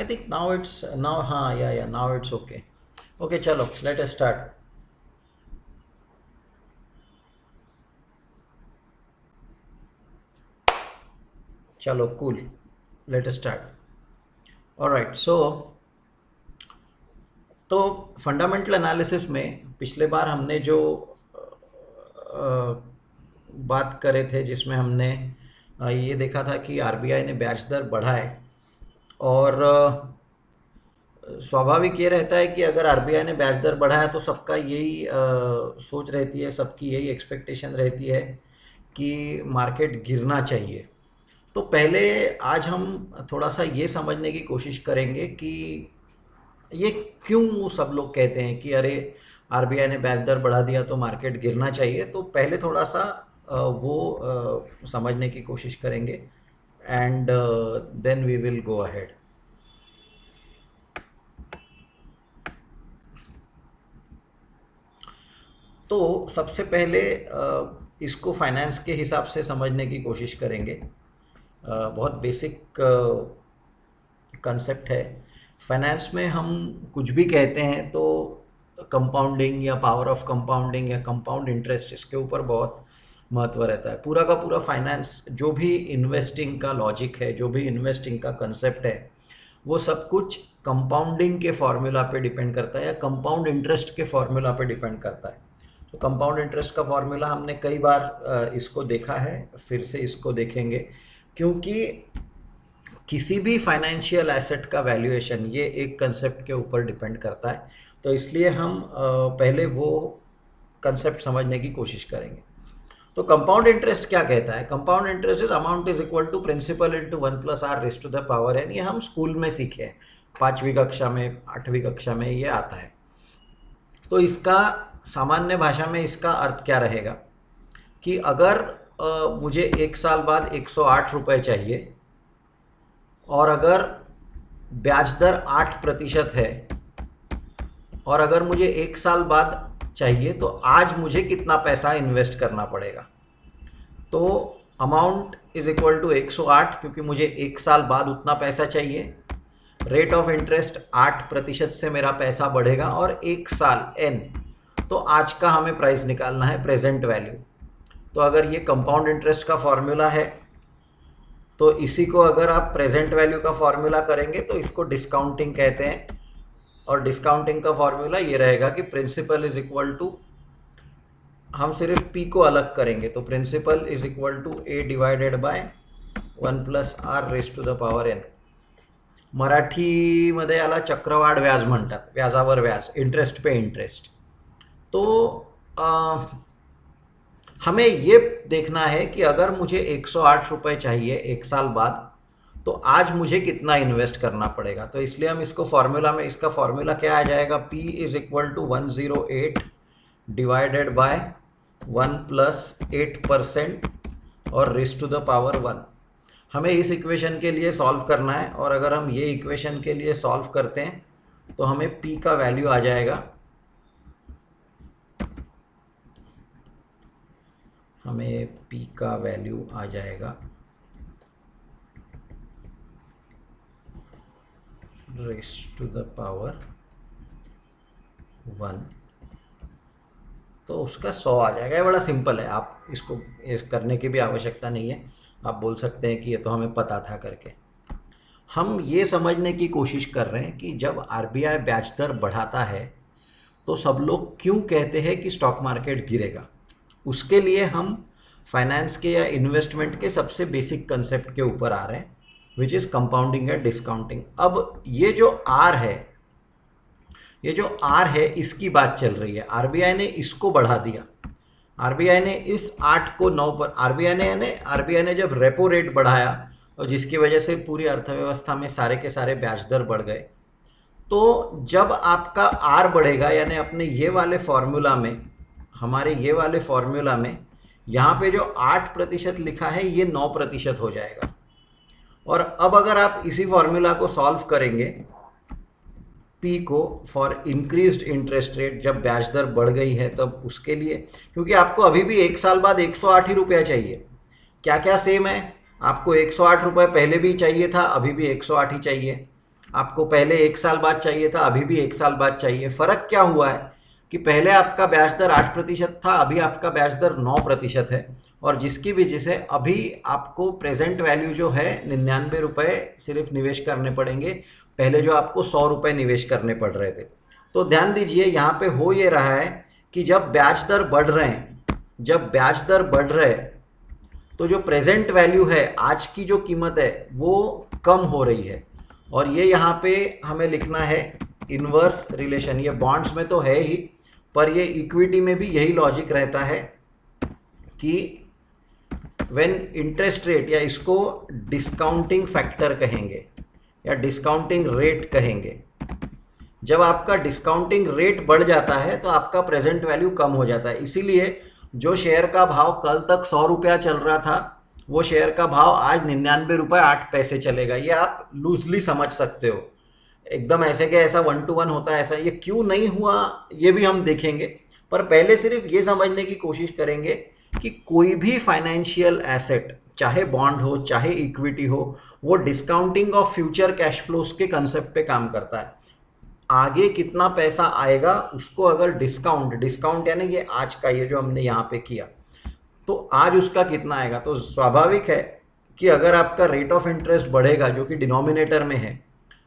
I think now it's now, हाँ yeah now it's okay. Okay चलो let us start. चलो cool, let us start. Alright, so तो fundamental analysis में पिछले बार हमने जो बात करे थे, जिसमें हमने ये देखा था कि आरबीआई ने ब्याज दर बढ़ाए, और स्वाभाविक ये रहता है कि अगर आरबीआई ने ब्याज दर बढ़ाया तो सबका यही सोच रहती है, सबकी यही एक्सपेक्टेशन रहती है कि मार्केट गिरना चाहिए. तो पहले आज हम थोड़ा सा ये समझने की कोशिश करेंगे कि ये क्यों सब लोग कहते हैं कि अरे आरबीआई ने ब्याज दर बढ़ा दिया तो मार्केट गिरना चाहिए. तो पहले थोड़ा सा समझने की कोशिश करेंगे, and then we will go ahead. तो सबसे पहले इसको फाइनेंस के हिसाब से समझने की कोशिश करेंगे. बहुत बेसिक कंसेप्ट है. फाइनेंस में हम कुछ भी कहते हैं तो कंपाउंडिंग या पावर ऑफ कंपाउंडिंग या कंपाउंड इंटरेस्ट, इसके ऊपर बहुत महत्व रहता है. पूरा का पूरा फाइनेंस, जो भी इन्वेस्टिंग का लॉजिक है, जो भी इन्वेस्टिंग का कंसेप्ट है, वो सब कुछ कंपाउंडिंग के फॉर्मूला पे डिपेंड करता है या कंपाउंड इंटरेस्ट के फॉर्मूला पे डिपेंड करता है. तो कंपाउंड इंटरेस्ट का फॉर्मूला हमने कई बार इसको देखा है, फिर से इसको देखेंगे, क्योंकि किसी भी फाइनेंशियल एसेट का वैल्यूएशन ये एक कंसेप्ट के ऊपर डिपेंड करता है. तो इसलिए हम पहले वो कंसेप्ट समझने की कोशिश करेंगे. तो कंपाउंड इंटरेस्ट क्या कहता है? Compound interest is amount is equal to principal into 1+r raise to the power n. ये हम स्कूल में सीखे हैं, 5वीं कक्षा में, 8वीं कक्षा में ये आता है. तो इसका सामान्य भाषा में इसका अर्थ क्या रहेगा कि अगर मुझे 1 साल बाद 108 रुपये चाहिए, और अगर ब्याज दर 8% है, और अगर मुझे 1 साल बाद चाहिए, तो आज मुझे कितना पैसा इन्वेस्ट करना पड़ेगा. तो अमाउंट इज इक्वल टू 108, क्योंकि मुझे 1 साल बाद उतना पैसा चाहिए. रेट ऑफ इंटरेस्ट 8% से मेरा पैसा बढ़ेगा, और 1 साल n, तो आज का हमें प्राइस निकालना है, प्रेजेंट वैल्यू. तो अगर ये कंपाउंड इंटरेस्ट का फॉर्मूला है, तो इसी को अगर आप प्रेजेंट वैल्यू का फॉर्मूला करेंगे तो इसको डिस्काउंटिंग कहते हैं. और डिस्काउंटिंग का फॉर्मूला ये रहेगा कि प्रिंसिपल इज इक्वल टू, हम सिर्फ p को अलग करेंगे, तो principal is equal to a divided by 1+r raise to the power n. मराठीमध्ये याला चक्रवाढ व्याज म्हणतात, व्याजावर व्याज, इंटरेस्ट पे इंटरेस्ट. तो हमें ये देखना है कि अगर मुझे 108 रुपये चाहिए 1 साल बाद, तो आज मुझे कितना इन्वेस्ट करना पड़ेगा. तो इसलिए हम इसको फॉर्मूला में, इसका फॉर्मूला क्या आ जाएगा, p is equal to 108 divided by 1+8% और रेज़ टू द पावर 1. हमें इस इक्वेशन के लिए सॉल्व करना है, और अगर हम ये इक्वेशन के लिए सॉल्व करते हैं तो हमें p का वैल्यू आ जाएगा, हमें p का वैल्यू आ जाएगा रेज़ टू द पावर 1. तो उसका 100 आ जाएगा. ये बड़ा सिंपल है, आप इसको इस करने की भी आवश्यकता नहीं है. आप बोल सकते हैं कि ये तो हमें पता था करके. हम ये समझने की कोशिश कर रहे हैं कि जब आरबीआई ब्याज दर बढ़ाता है तो सब लोग क्यों कहते हैं कि स्टॉक मार्केट गिरेगा. उसके लिए हम फाइनेंस के या इन्वेस्टमेंट के सबसे बेसिक कंसेप्ट के ऊपर आ रहे हैं, विच इज़ कंपाउंडिंग या डिस्काउंटिंग. अब ये जो आर है, ये जो आर है, इसकी बात चल रही है. आरबीआई ने इसको बढ़ा दिया. आरबीआई ने इस 8 को 9 पर, आरबीआई ने जब रेपो रेट बढ़ाया, और जिसकी वजह से पूरी अर्थव्यवस्था में सारे के सारे ब्याज दर बढ़ गए. तो जब आपका आर बढ़ेगा, यानी अपने ये वाले फॉर्मूला में, हमारे ये वाले फॉर्मूला में यहाँ पे जो 8% लिखा है, ये 9% हो जाएगा. और अब अगर आप इसी फॉर्मूला को सॉल्व करेंगे, p को फॉर इंक्रीज्ड इंटरेस्ट रेट, जब ब्याज दर बढ़ गई है तब उसके लिए, क्योंकि आपको अभी भी 1 साल बाद 108 ही रुपया चाहिए. क्या क्या सेम है? आपको 108 रुपये पहले भी चाहिए था, अभी भी 108 ही चाहिए. आपको पहले 1 साल बाद चाहिए था, अभी भी 1 साल बाद चाहिए। फ़र्क क्या हुआ है कि पहले आपका ब्याज दर 8% था, अभी आपका ब्याज दर 9% है, और जिसकी वजह से अभी आपको प्रेजेंट वैल्यू जो है 99 रुपये सिर्फ निवेश करने पड़ेंगे, पहले जो आपको 100 रुपये निवेश करने पड़ रहे थे। तो ध्यान दीजिए यहाँ पे हो ये रहा है कि जब ब्याज दर बढ़ रहे हैं, जब ब्याज दर बढ़ रहे हैं, तो जो प्रेजेंट वैल्यू है, आज की जो कीमत है, वो कम हो रही है। और ये यहाँ पे हमें लिखना है इन्वर्स रिलेशन। ये बॉन्ड्स में तो है ही, पर ये इक्विटी में भी यही लॉजिक रहता है कि व्हेन इंटरेस्ट रेट, या इसको डिस्काउंटिंग फैक्टर कहेंगे या डिस्काउंटिंग रेट कहेंगे, जब आपका डिस्काउंटिंग रेट बढ़ जाता है तो आपका प्रेजेंट वैल्यू कम हो जाता है। इसीलिए जो शेयर का भाव कल तक 100 रुपया चल रहा था, वो शेयर का भाव आज 99 रुपये 8 पैसे चलेगा। ये आप लूजली समझ सकते हो, एकदम ऐसे कि ऐसा 1 to 1 होता है, ऐसा ये क्यों नहीं हुआ ये भी हम देखेंगे। पर पहले सिर्फ ये समझने की कोशिश करेंगे कि कोई भी फाइनेंशियल एसेट, चाहे बॉन्ड हो चाहे इक्विटी हो, वो discounting of future cash flows के कंसेप्ट पे काम करता है। आगे कितना पैसा आएगा उसको अगर डिस्काउंट यानी कि आज का ये जो हमने यहाँ पे किया, तो आज उसका कितना आएगा, तो स्वाभाविक है कि अगर आपका रेट ऑफ इंटरेस्ट बढ़ेगा जो कि डिनोमिनेटर में है,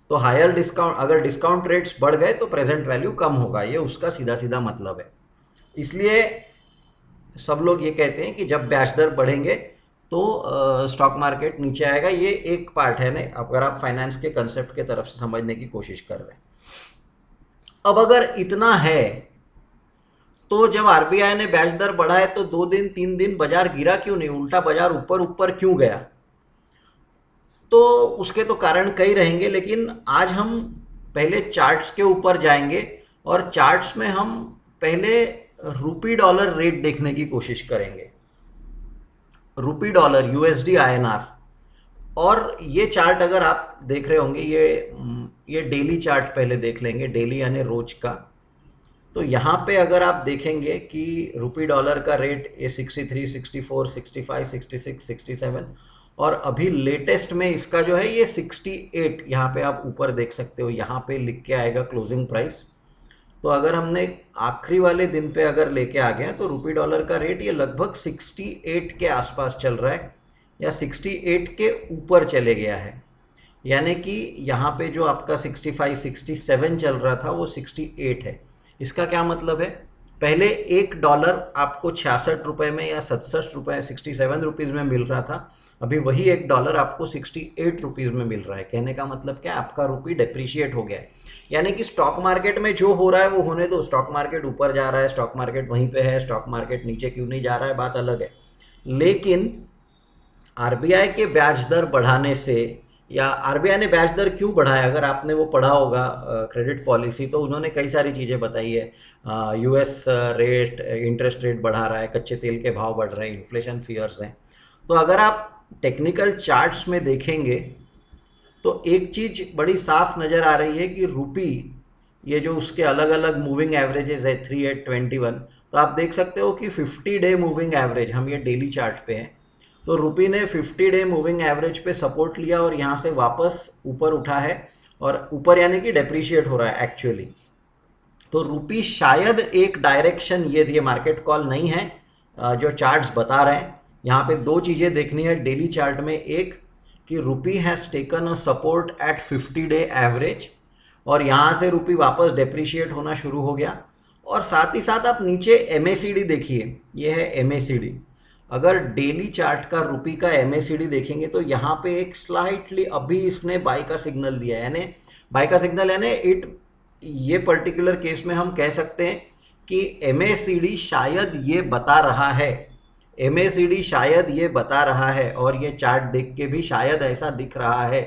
तो हायर डिस्काउंट, अगर डिस्काउंट रेट्स बढ़ गए तो प्रेजेंट वैल्यू कम होगा। ये उसका सीधा सीधा मतलब है। इसलिए सब लोग ये कहते हैं कि जब ब्याज दर बढ़ेंगे तो स्टॉक मार्केट नीचे आएगा। ये एक पार्ट है ना, अगर आप फाइनेंस के कंसेप्ट के तरफ से समझने की कोशिश कर रहे हैं। अब अगर इतना है तो जब आरबीआई ने ब्याज दर बढ़ाए तो 2 दिन 3 दिन बाजार गिरा क्यों नहीं, उल्टा बाजार ऊपर ऊपर क्यों गया? तो उसके तो कारण कई रहेंगे, लेकिन आज हम पहले चार्ट्स के ऊपर जाएंगे और चार्ट्स में हम पहले रूपी डॉलर रेट देखने की कोशिश करेंगे। रूपी डॉलर, यूएसडी आईएनआर। और ये चार्ट अगर आप देख रहे होंगे, ये डेली चार्ट पहले देख लेंगे, डेली यानी रोज का। तो यहाँ पे अगर आप देखेंगे कि रूपी डॉलर का रेट ये 63, 64, 65, 66, 67, और अभी लेटेस्ट में इसका जो है ये 68, यहाँ पे आप ऊपर देख सकते हो, यहाँ पे लिख के आएगा क्लोजिंग प्राइस। तो अगर हमने आखिरी वाले दिन पे अगर लेके आ गए तो रूपी डॉलर का रेट ये लगभग 68 के आसपास चल रहा है, या 68 के ऊपर चले गया है। यानी कि यहाँ पे जो आपका 65, 67 चल रहा था वो 68 है। इसका क्या मतलब है, पहले $1 आपको 66 रुपये में या 67 रुपये, 67 रुपीज़ में मिल रहा था, अभी वही $1 आपको 68 रुपीज़ में मिल रहा है। कहने का मतलब क्या, आपका रुपी डेप्रिशिएट हो गया है। यानी कि स्टॉक मार्केट में जो हो रहा है वो होने दो, स्टॉक मार्केट ऊपर जा रहा है, स्टॉक मार्केट वहीं पे है, स्टॉक मार्केट नीचे क्यों नहीं जा रहा है, बात अलग है। लेकिन आरबीआई के ब्याज दर बढ़ाने से, या आरबीआई ने ब्याज दर क्यों बढ़ाया, अगर आपने वो पढ़ा होगा क्रेडिट पॉलिसी, तो उन्होंने कई सारी चीज़ें बताई है। यूएस रेट, इंटरेस्ट रेट बढ़ा रहा है, कच्चे तेल के भाव बढ़ रहे हैं, इन्फ्लेशन फियर्स हैं। तो अगर आप टेक्निकल चार्ट्स में देखेंगे तो एक चीज़ बड़ी साफ नज़र आ रही है कि रुपी, ये जो उसके अलग अलग मूविंग एवरेजेस है 3821, तो आप देख सकते हो कि 50 डे मूविंग एवरेज, हम ये डेली चार्ट पे हैं, तो रुपी ने 50 डे मूविंग एवरेज पे सपोर्ट लिया और यहाँ से वापस ऊपर उठा है, और ऊपर यानी कि डेप्रीशिएट हो रहा है एक्चुअली। तो रुपी शायद एक डायरेक्शन ये दिए, मार्केट कॉल नहीं है, जो चार्ट्स बता रहे हैं। यहाँ पे दो चीज़ें देखनी है डेली चार्ट में, एक कि रुपी has taken a support at 50 day average, और यहाँ से रुपी वापस डेप्रीशिएट होना शुरू हो गया। और साथ ही साथ आप नीचे MACD देखिए, ये है MACD। अगर डेली चार्ट का रुपी का MACD देखेंगे तो यहाँ पे एक स्लाइटली अभी इसने बाय का सिग्नल दिया है, यानी बाय का सिग्नल यानी ये पर्टिकुलर केस में हम कह सकते हैं कि MACD शायद ये बता रहा है, MACD शायद ये बता रहा है, और ये चार्ट देख के भी शायद ऐसा दिख रहा है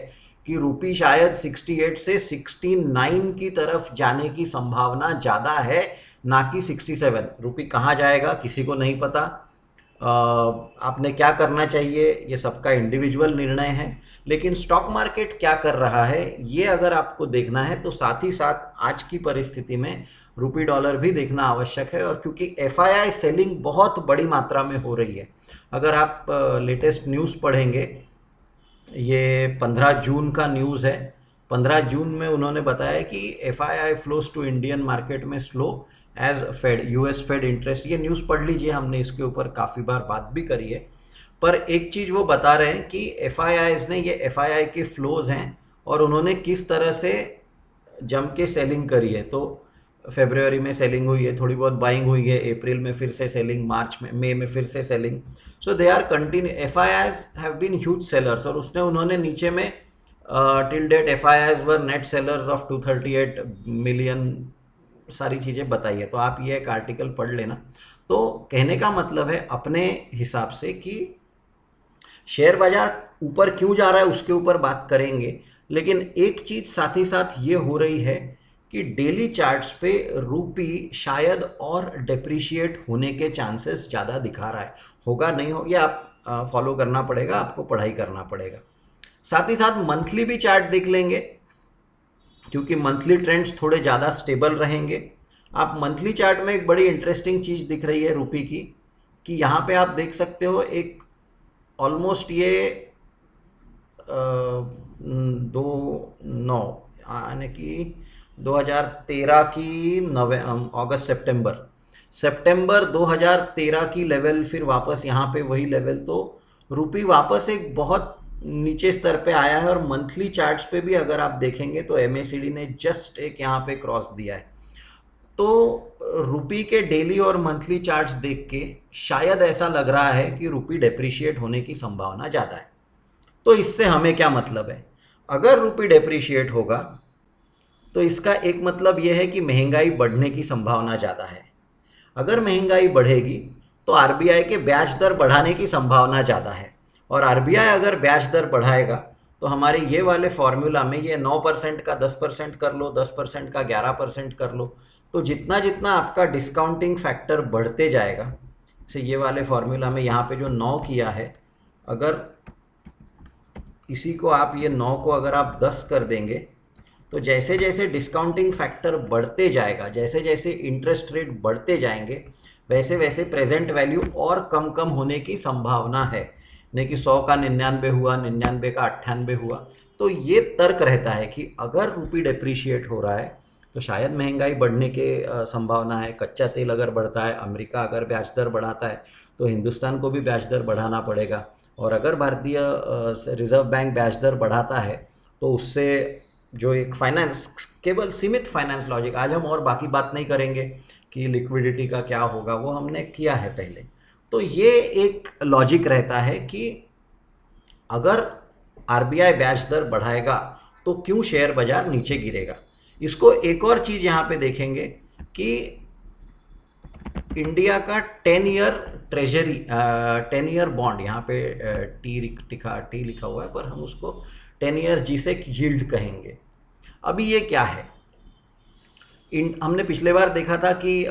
कि रुपी शायद 68 से 69 की तरफ जाने की संभावना ज़्यादा है, ना कि 67। रुपी कहाँ जाएगा किसी को नहीं पता। आपने क्या करना चाहिए ये सबका इंडिविजुअल निर्णय है, लेकिन स्टॉक मार्केट क्या कर रहा है ये अगर आपको देखना है तो साथ ही साथ आज की परिस्थिति में रुपी डॉलर भी देखना आवश्यक है। और क्योंकि FII सेलिंग बहुत बड़ी मात्रा में हो रही है, अगर आप लेटेस्ट न्यूज़ पढ़ेंगे, ये 15 जून का न्यूज़ है, 15 जून में उन्होंने बताया कि FII flows to Indian market में slow as Fed, US Fed interest. ये न्यूज़ पढ़ लीजिए, हमने इसके ऊपर काफ़ी बार बात भी करी है। पर एक चीज़ वो बता रहे हैं कि FIIs ने, ये FII के फ्लोज हैं और उन्होंने किस तरह से जम के सेलिंग करी है। तो फरवरी में सेलिंग हुई है, थोड़ी बहुत बाइंग हुई है, अप्रैल में फिर से सेलिंग, मार्च में, मई में फिर से selling. So they are continue, FIIs have been huge sellers. और उसने उन्होंने नीचे में till date FIIs were net sellers of 238 million सारी चीज़ें बताई है। तो आप ये एक आर्टिकल पढ़ लेना। तो कहने का मतलब है अपने हिसाब से कि शेयर बाजार ऊपर क्यों जा रहा है उसके ऊपर बात करेंगे, लेकिन एक चीज़ साथ ही साथ ये हो रही है कि डेली चार्ट्स पे रूपी शायद और डेप्रिशिएट होने के चांसेस ज़्यादा दिखा रहा है। होगा नहीं हो, ये आप फॉलो करना पड़ेगा, आपको पढ़ाई करना पड़ेगा। साथ ही साथ मंथली भी चार्ट देख लेंगे, क्योंकि मंथली ट्रेंड्स थोड़े ज़्यादा स्टेबल रहेंगे। आप मंथली चार्ट में एक बड़ी इंटरेस्टिंग चीज़ दिख रही है रूपी की, कि यहाँ पे आप देख सकते हो एक ऑलमोस्ट ये 2/9 यानी कि 2013 की अगस्त सितंबर 2013 की लेवल, फिर वापस यहाँ पे वही लेवल। तो रूपी वापस एक बहुत नीचे स्तर पे आया है। और मंथली चार्ट्स पे भी अगर आप देखेंगे तो MACD ने जस्ट एक यहाँ पे क्रॉस दिया है। तो रूपी के डेली और मंथली चार्ट्स देख के शायद ऐसा लग रहा है कि रूपी डेप्रिशिएट होने की संभावना ज़्यादा है। तो इससे हमें क्या मतलब है, अगर रूपी डेप्रिशिएट होगा तो इसका एक मतलब यह है कि महंगाई बढ़ने की संभावना ज़्यादा है। अगर महंगाई बढ़ेगी तो RBI के ब्याज दर बढ़ाने की संभावना ज़्यादा है। और RBI अगर ब्याज दर बढ़ाएगा तो हमारे ये वाले फॉर्मूला में ये 9% का 10% कर लो, 10% का 11% कर लो, तो जितना जितना आपका डिस्काउंटिंग फैक्टर बढ़ते जाएगा, जैसे ये वाले फॉर्मूला में यहाँ पे जो 9 किया है, अगर इसी को आप, ये 9 को अगर आप 10 कर देंगे तो जैसे जैसे डिस्काउंटिंग फैक्टर बढ़ते जाएगा, जैसे जैसे इंटरेस्ट रेट बढ़ते जाएंगे, वैसे वैसे प्रेजेंट वैल्यू और कम कम होने की संभावना है। नहीं कि 100 का 99 हुआ, 99 का 98 हुआ। तो ये तर्क रहता है कि अगर रूपी डेप्रिशिएट हो रहा है तो शायद महंगाई बढ़ने के संभावना है। कच्चा तेल अगर बढ़ता है, अमेरिका अगर ब्याज दर बढ़ाता है, तो हिंदुस्तान को भी ब्याज दर बढ़ाना पड़ेगा। और अगर भारतीय रिजर्व बैंक ब्याज दर बढ़ाता है तो उससे जो एक फाइनेंस, केवल सीमित फाइनेंस लॉजिक, आज हम और बाकी बात नहीं करेंगे कि लिक्विडिटी का क्या होगा, वो हमने किया है पहले। तो ये एक लॉजिक रहता है कि अगर RBI ब्याज दर बढ़ाएगा तो क्यों शेयर बाजार नीचे गिरेगा। इसको एक और चीज़ यहाँ पे देखेंगे कि इंडिया का 10 ईयर ट्रेजरी, 10 ईयर बॉन्ड, यहाँ पे टी लिखा हुआ है पर हम उसको 10 ईयर जीसेक यील्ड कहेंगे। अभी ये क्या है, हमने पिछले बार देखा था कि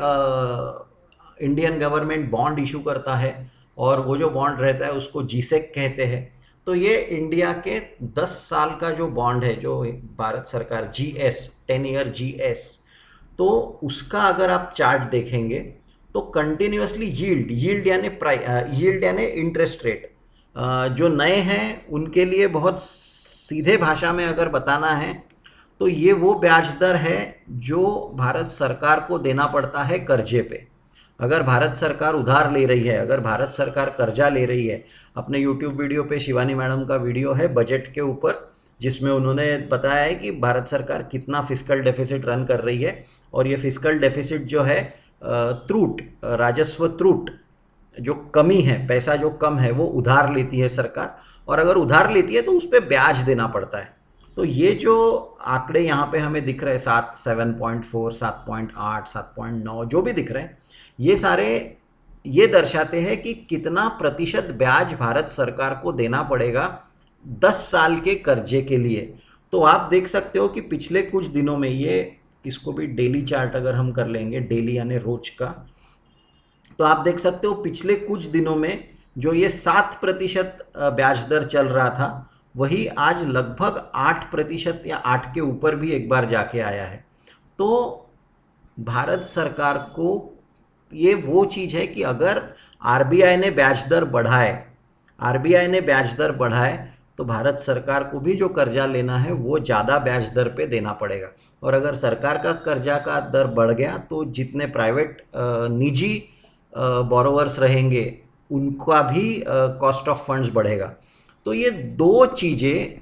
इंडियन गवर्नमेंट बॉन्ड इशू करता है और वो जो बॉन्ड रहता है उसको जीसेक कहते हैं। तो ये इंडिया के 10 साल का जो बॉन्ड है, जो भारत सरकार GS 10 ईयर GS, तो उसका अगर आप चार्ट देखेंगे तो कंटिन्यूसली यील्ड यानी इंटरेस्ट रेट, जो नए हैं उनके लिए बहुत सीधे भाषा में अगर बताना है तो ये वो ब्याज दर है जो भारत सरकार को देना पड़ता है कर्जे पे। अगर भारत सरकार उधार ले रही है, अगर भारत सरकार कर्जा ले रही है, अपने YouTube वीडियो पे शिवानी मैडम का वीडियो है बजट के ऊपर, जिसमें उन्होंने बताया है कि भारत सरकार कितना फिस्कल डेफिसिट रन कर रही है। और ये फिस्कल डेफिसिट जो है, त्रुट, राजस्व त्रुट, जो कमी है, पैसा जो कम है, वो उधार लेती है सरकार। और अगर उधार लेती है तो उस पर ब्याज देना पड़ता है। तो ये जो आंकड़े यहाँ पे हमें दिख रहे हैं, 7.4, 7.8, 7.9 जो भी दिख रहे हैं, ये सारे ये दर्शाते हैं कि कितना प्रतिशत ब्याज भारत सरकार को देना पड़ेगा 10 साल के कर्जे के लिए। तो आप देख सकते हो कि पिछले कुछ दिनों में, ये इसको भी डेली चार्ट अगर हम कर लेंगे, डेली यानी रोज का, तो आप देख सकते हो पिछले कुछ दिनों में जो ये 7% ब्याज दर चल रहा था, वही आज लगभग 8% या 8 के ऊपर भी एक बार जाके आया है। तो भारत सरकार को ये वो चीज़ है कि अगर RBI ने ब्याज दर बढ़ाए तो भारत सरकार को भी जो कर्जा लेना है वो ज़्यादा ब्याज दर पे देना पड़ेगा। और अगर सरकार का कर्जा का दर बढ़ गया तो जितने प्राइवेट निजी बोरोवर्स रहेंगे उनका भी कॉस्ट ऑफ फंड्स बढ़ेगा। तो ये दो चीज़ें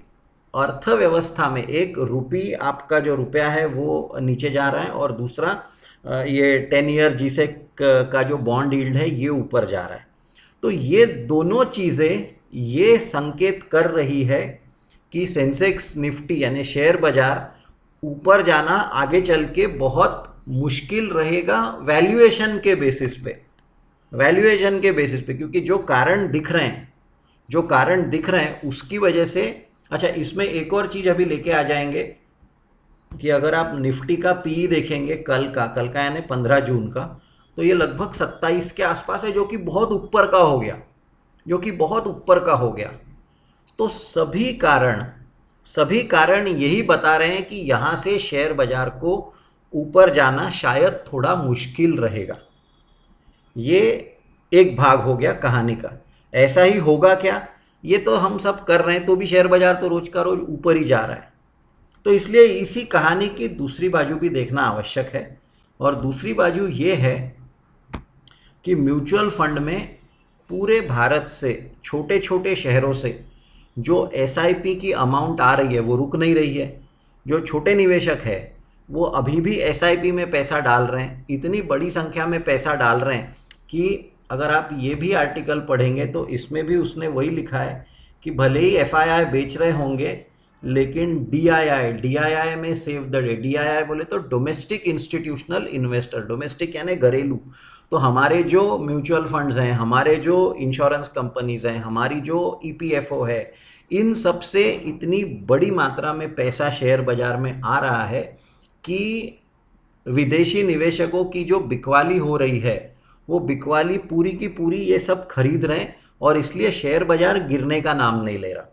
अर्थव्यवस्था में, एक रुपी आपका जो रुपया है वो नीचे जा रहा है और दूसरा ये 10 ईयर जीसेक का जो बॉन्ड यील्ड है ये ऊपर जा रहा है। तो ये दोनों चीज़ें ये संकेत कर रही है कि सेंसेक्स निफ्टी यानी शेयर बाजार ऊपर जाना आगे चल के बहुत मुश्किल रहेगा वैल्यूएशन के बेसिस पे, वैल्यूएशन के बेसिस पे, क्योंकि जो कारण दिख रहे हैं, जो कारण दिख रहे हैं उसकी वजह से। अच्छा, इसमें एक और चीज़ अभी लेके आ जाएंगे कि अगर आप निफ्टी का पी देखेंगे कल का यानी 15 जून का, तो ये लगभग 27 के आसपास है, जो कि बहुत ऊपर का हो गया, जो कि बहुत ऊपर का हो गया। तो सभी कारण यही बता रहे हैं कि यहाँ से शेयर बाजार को ऊपर जाना शायद थोड़ा मुश्किल रहेगा। ये एक भाग हो गया कहानी का। ऐसा ही होगा क्या, ये तो हम सब कर रहे हैं, तो भी शेयर बाजार तो रोज का रोज ऊपर ही जा रहा है। तो इसलिए इसी कहानी की दूसरी बाजू भी देखना आवश्यक है। और दूसरी बाजू ये है कि म्यूचुअल फंड में पूरे भारत से छोटे छोटे शहरों से जो एसआईपी की अमाउंट आ रही है वो रुक नहीं रही है। जो छोटे निवेशक है वो अभी भी एसआईपी में पैसा डाल रहे हैं, इतनी बड़ी संख्या में पैसा डाल रहे हैं कि अगर आप ये भी आर्टिकल पढ़ेंगे तो इसमें भी उसने वही लिखा है कि भले ही एफआईआई बेच रहे होंगे लेकिन डीआईआई में सेव द डे। डीआईआई बोले तो डोमेस्टिक इंस्टीट्यूशनल इन्वेस्टर, डोमेस्टिक यानी घरेलू। तो हमारे जो म्यूचुअल फंड्स हैं, हमारे जो इंश्योरेंस कंपनीज हैं, हमारी जो ईपीएफओ है, इन सब से इतनी बड़ी मात्रा में पैसा शेयर बाजार में आ रहा है कि विदेशी निवेशकों की जो बिकवाली हो रही है वो बिकवाली पूरी की पूरी ये सब खरीद रहे हैं और इसलिए शेयर बाजार गिरने का नाम नहीं ले रहा।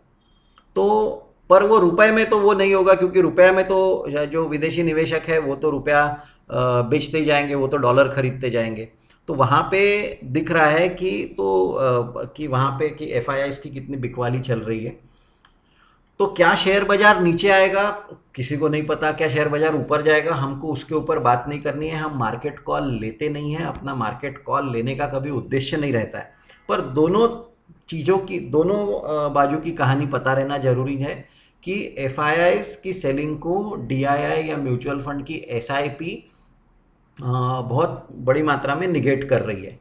तो पर वो रुपए में तो वो नहीं होगा, क्योंकि रुपया में तो जो विदेशी निवेशक है वो तो रुपया बेचते ही जाएंगे, वो तो डॉलर खरीदते जाएंगे। तो वहाँ पे दिख रहा है कि कि वहाँ पे कि एफआईआईस की कितनी बिकवाली चल रही है। तो क्या शेयर बाजार नीचे आएगा, किसी को नहीं पता। क्या शेयर बाजार ऊपर जाएगा, हमको उसके ऊपर बात नहीं करनी है। हम मार्केट कॉल लेते नहीं हैं, अपना मार्केट कॉल लेने का कभी उद्देश्य नहीं रहता है। पर दोनों चीज़ों की, दोनों बाजू की कहानी पता रहना जरूरी है कि एफआईआईस की सेलिंग को डीआईआई या म्यूचुअल फंड की एसआईपी बहुत बड़ी मात्रा में निगेट कर रही है।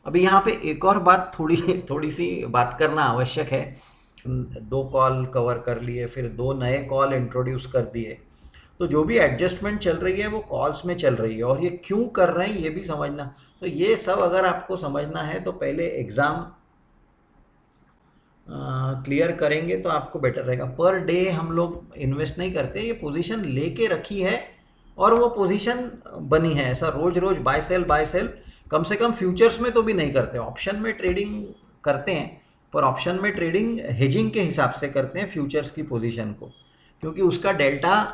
अभी यहाँ पे एक और बात थोड़ी सी बात करना आवश्यक है। 2 कॉल कवर कर लिए, फिर 2 नए कॉल इंट्रोड्यूस कर दिए, तो जो भी एडजस्टमेंट चल रही है वो कॉल्स में चल रही है। और ये क्यों कर रहे हैं ये भी समझना। तो ये सब अगर आपको समझना है तो पहले एग्ज़ाम क्लियर करेंगे तो आपको बेटर रहेगा। पर डे हम लोग इन्वेस्ट नहीं करते, ये पोजीशन लेके रखी है और वो पोजीशन बनी है। ऐसा रोज रोज बाय सेल कम से कम फ्यूचर्स में तो भी नहीं करते। ऑप्शन में ट्रेडिंग करते हैं, पर ऑप्शन में ट्रेडिंग हेजिंग के हिसाब से करते हैं फ्यूचर्स की पोजीशन को, क्योंकि उसका डेल्टा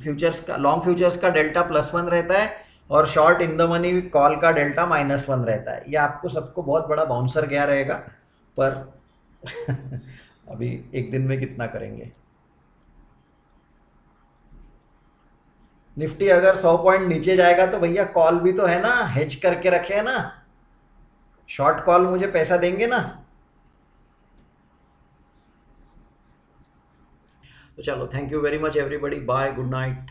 फ्यूचर्स का, लॉन्ग फ्यूचर्स का डेल्टा +1 रहता है और short in the money call का डेल्टा -1 रहता है। ये आपको सबको बहुत बड़ा बाउंसर गया रहेगा, पर अभी एक दिन में कितना करेंगे। निफ्टी अगर 100 पॉइंट नीचे जाएगा तो भैया कॉल भी तो है ना, हेज करके रखे है ना, शॉर्ट कॉल मुझे पैसा देंगे ना। तो चलो, thank you very much everybody, bye, good night,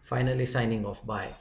finally signing off, bye.